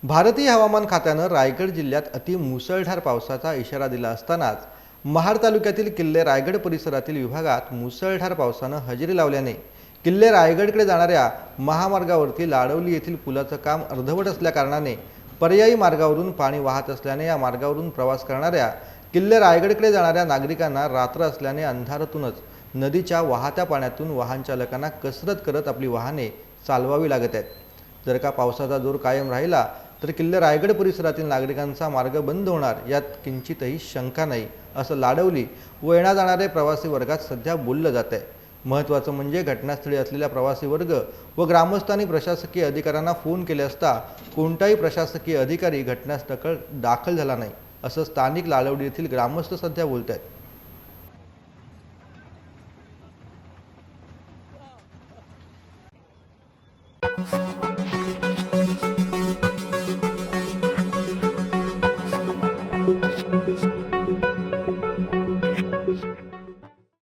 भारतीय हवामान खात्यानं रायगड जिल्ह्यात अति मुसळधार पावसाचा इशारा दिला असतानाच महाड तालुक्यातील किल्ले रायगड परिसरातील विभागात मुसळधार पावसानं हजेरी लावल्याने किल्ले रायगडकडे जाणाऱ्या महामार्गावरती लाडवली येथील पुलाचं काम अर्धवट असल्या कारणाने पर्यायी मार्गावरून पाणी वाहत असल्याने या मार्गावरून प्रवास करणाऱ्या किल्ले रायगडकडे जाणाऱ्या नागरिकांना रात्र असल्याने अंधारातूनच नदीच्या वाहत्या पाण्यातून वाहन चालकांना कसरत करत आपली वाहने चालवावी लागत आहेत। जर का पावसाचा जोर कायम राहिला तर किल्ले रायगड परिसरातील नागरिकांचा मार्ग बंद होणार यात किंचितही शंका नाही, असं लाडवली व येण्या जाणारे प्रवासी वर्गात सध्या बोललं जात आहे। महत्त्वाचं म्हणजे घटनास्थळी असलेल्या प्रवासी वर्ग व ग्रामस्थांनी प्रशासकीय अधिकाऱ्यांना फोन केले असता कोणताही प्रशासकीय अधिकारी घटनास्थळी दाखल झाला नाही, असं स्थानिक लाडवली येथील ग्रामस्थ सध्या बोलत आहेत।